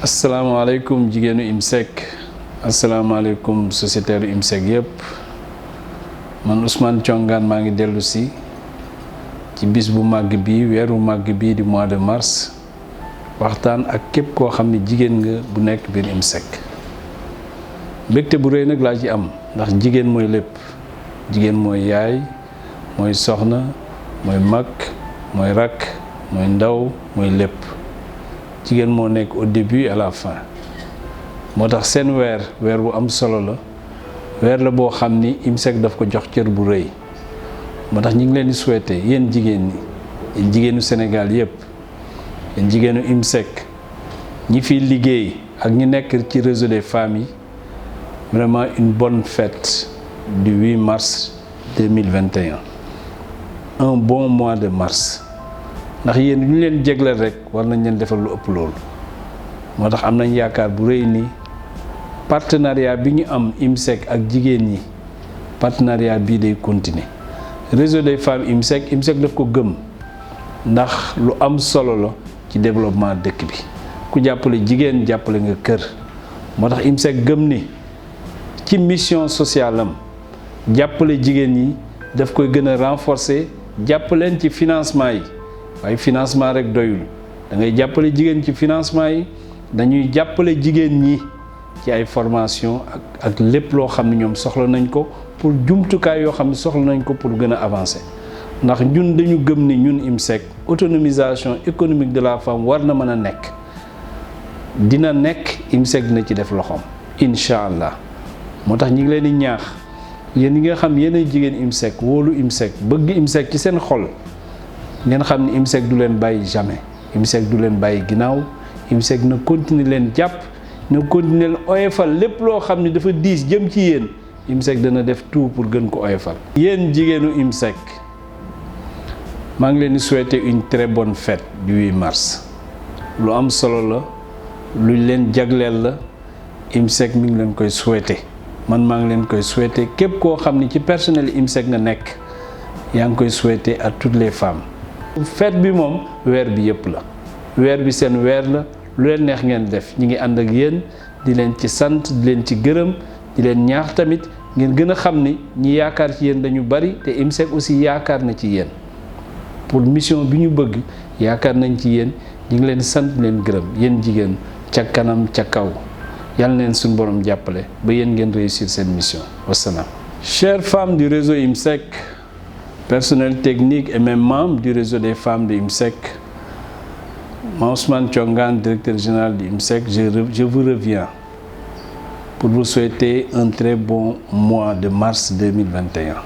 asalaamaaleykum jigéenu IMSEC asalaamaaleykum sociétaire IMSEC yëpp man Ousmane Thiongane maa ngi dellu si ci bis bu màgg bi weeru màgg bi di mois de mars waxtaan ak képp koo xam ne jigéen nga bu nekk biir IMSEC mbégte bu rëy nag laa ci am ndax jigéen mooy lépp jigéen mooy yaay mooy soxna mooy mag mooy rakk mooy ndaw mooy lépp jigéen moo nekk au début à la fin moo tax seen weer bu am solo la weer la boo xam ni IMSEC daf ko jox cër bu rëy moo tax ñu ngi leen di souhaiter yéen jigéen ñi yéen jigéenu Sénégal yépp yéen jigéenu IMSEC ñi fiy liggéey ak ñi nekk ci réseau des femmes yi vraiment une bonne fête du 8 mars 2021 un bon mois de mars ndax yéen ñu leen jégleel rek war nañ leen defal lu ëpp loolu moo tax am nañ yaakaar bu rëy ni partenariat bi ñu am IMSEC ak jigéen ñi partenariat bii day continuer réseau des femmes IMSEC daf ko gëm ndax lu am solo la ci développement dëkk bi ku jàppale jigéen jàppale nga kër moo tax IMSEC gëm ni ci mission sociale am jàppale jigéen ñi daf koy gën a renforcer jàppaleen ci financement yi waaye financement rek doyul da ngay jàppale jigéen ci financement yi dañuy jàppale jigéen ñi ci ay formation ak lépp loo xam ne ñoom soxla nañ ko pour jumtukaay yoo xam ne soxla nañ ko pour gën a avancer ndax ñun dañu gëm ni ñun IMSEC autonomisation économique de la femme war na mën a nekk dina nekk IMSEC dina ci def loxoom incha allah moo tax ñi ngi leen di ñaax yéen ñi nga xam yéenay jigéen IMSEC wóolu IMSEC bëgg IMSEC ci seen xol ngeen xam ni IMSEC du leen bàyyi jamais IMSEC du leen bàyyi ginnaaw IMSEC na continuer leen jàpp na continuer leen oyofal lépp loo xam ni dafa diis jëm ci yéen IMSEC dana def tout pour gën ko oyofal. yéen jigéenu IMSEC maa ngi leen di souhaiter une très bonne fête du 8 mars lu am solo la luñ leen jagleel la IMSEC mi ngi leen koy souhaiter man maa ngi leen koy souhaiter képp koo xam ni ci personnel IMSEC nga nekk yaa ngi koy souhaiter à toutes les femmes. fête bi moom weer bi yëpp la weer bi seen weer la lu leen neex ngeen def ñi ngi ànd ak yéen di leen ci sant di leen ci gërëm di leen ñaax tamit ngeen gën a xam ni ñi yaakaar ci yéen dañu bari te IMSEC aussi yaakaar na ci yéen pour mission bi ñu bëgg yaakaar nañ ci yéen ñi ngi leen sant leen gërëm yéen jigéen ca kanam ca kaw yàlla leen suñu borom jàppale ba yéen ngeen réussir seen mission wassalaam. Chères femmes du réseau IMSEC, personnel technique et même membre du réseau des femmes de IMSEC, Ousmane Thiongane, directeur général de IMSEC, je vous reviens pour vous souhaiter un très bon mois de mars 2021.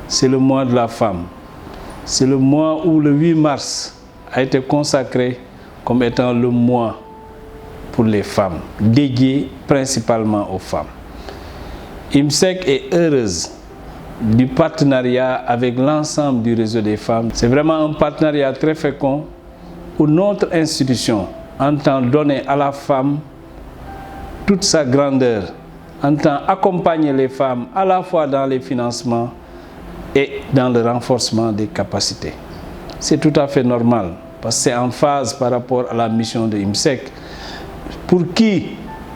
C'est le mois de la femme. C'est le mois où le 8 mars a été consacré comme étant le mois pour les femmes, dédié principalement aux femmes. IMSEC est heureuse du partenariat avec l'ensemble du réseau des femmes. C'est vraiment un partenariat très fécond où notre institution entend donner à la femme toute sa grandeur, entend accompagner les femmes à la fois dans les financements et dans le renforcement des capacités. C'est tout à fait normal parce que c'est en phase par rapport à la mission de IMSEC pour qui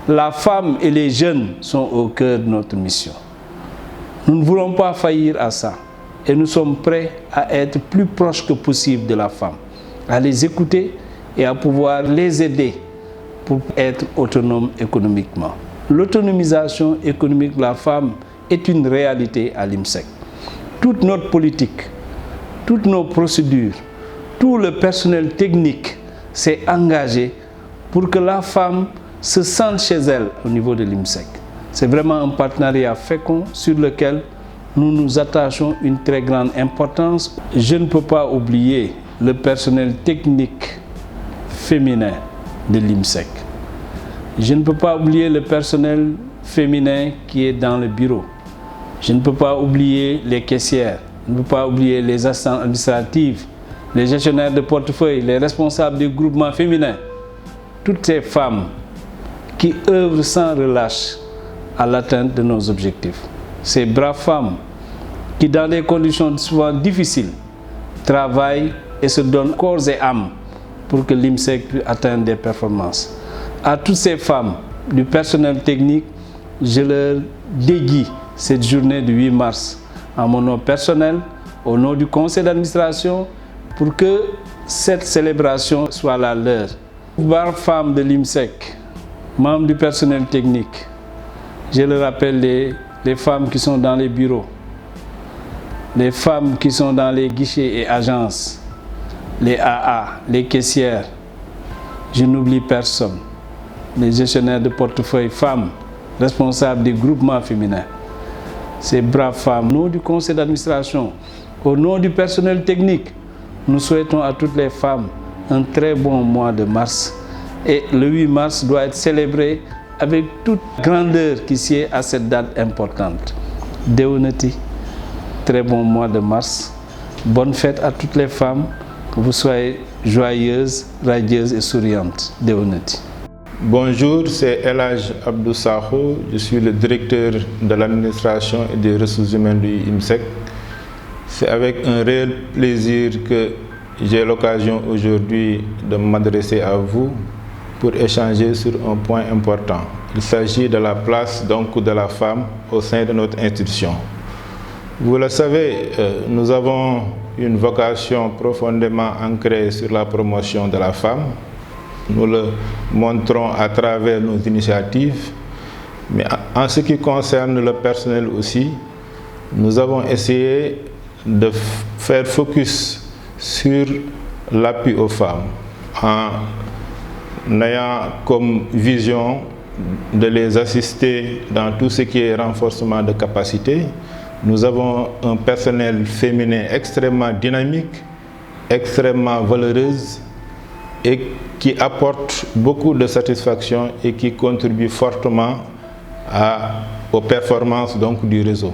la femme et les jeunes sont au cœur de notre mission. Nous ne voulons pas faillir à ça et nous sommes prêts à être plus proches que possible de la femme, à les écouter et à pouvoir les aider pour être autonomes économiquement. L'autonomisation économique de la femme est une réalité à l'IMSEC. Toute notre politique, toutes nos procédures, tout le personnel technique s'est engagé pour que la femme se sente chez elle au niveau de l'IMSEC. C'est vraiment un partenariat fécond sur lequel nous nous attachons une très grande importance. Je ne peux pas oublier le personnel technique féminin de l'IMSEC. Je ne peux pas oublier le personnel féminin qui est dans le bureau. Je ne peux pas oublier les caissières. Je ne peux pas oublier les assistantes administratives, les gestionnaires de portefeuille, les responsables des groupements féminins. Toutes ces femmes qui œuvrent sans relâche à l'atteinte de nos objectifs. Ces braves femmes qui, dans des conditions souvent difficiles, travaillent et se donnent corps et âme pour que l'IMSEC puisse atteindre des performances. À toutes ces femmes du personnel technique, je leur dédie cette journée du 8 mars en mon nom personnel, au nom du conseil d'administration, pour que cette célébration soit la leur. Braves femmes de l'IMSEC, membres du personnel technique, je le rappelle, les femmes qui sont dans les bureaux, les femmes qui sont dans les guichets et agences, les AA, les caissières, je n'oublie personne, les gestionnaires de portefeuille femmes, responsables des groupements féminins. Ces braves femmes, au nom du conseil d'administration, au nom du personnel technique, nous souhaitons à toutes les femmes un très bon mois de mars. Et le 8 mars doit être célébré avec toute grandeur qui sied à cette date importante. Dewnati, très bon mois de mars. Bonne fête à toutes les femmes. Que vous soyez joyeuses, radieuses et souriantes. Dewnati. Bonjour, c'est El Hadj Abdou Sakho. Je suis le directeur de l'administration et des ressources humaines du IMSEC. C'est avec un réel plaisir que j'ai l'occasion aujourd'hui de m'adresser à vous pour échanger sur un point important. Il s'agit de la place donc de la femme au sein de notre institution. Vous le savez, nous avons une vocation profondément ancrée sur la promotion de la femme. Nous le montrons à travers nos initiatives, mais en ce qui concerne le personnel aussi, nous avons essayé de faire focus sur l'appui aux femmes en ayant comme vision de les assister dans tout ce qui est renforcement de capacité. Nous avons un personnel féminin extrêmement dynamique, extrêmement valeureuse et qui apporte beaucoup de satisfaction et qui contribue fortement aux performances donc, du réseau.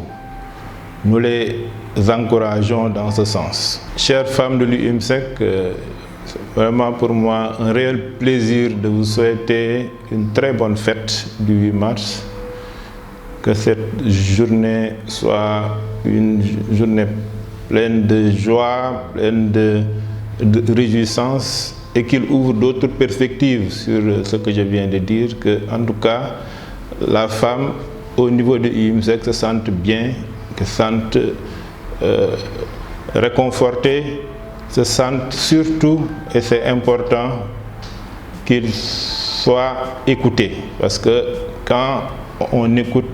Nous les encourageons dans ce sens. Chères femmes de l'IMSEC, c'est vraiment pour moi un réel plaisir de vous souhaiter une très bonne fête du 8 mars. Que cette journée soit une journée pleine de joie, pleine de réjouissance et qu'il ouvre d'autres perspectives sur ce que je viens de dire, que en tout cas la femme au niveau de l'IMSEC se sente bien, se sente réconfortée, se sente surtout, et c'est important, qu'il soit écouté. Parce que quand on écoute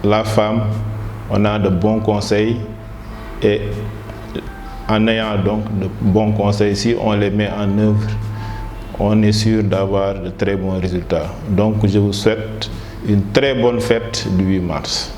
la femme, on a de bons conseils et en ayant donc de bons conseils, si on les met en œuvre, on est sûr d'avoir de très bons résultats. Donc je vous souhaite une très bonne fête du 8 mars.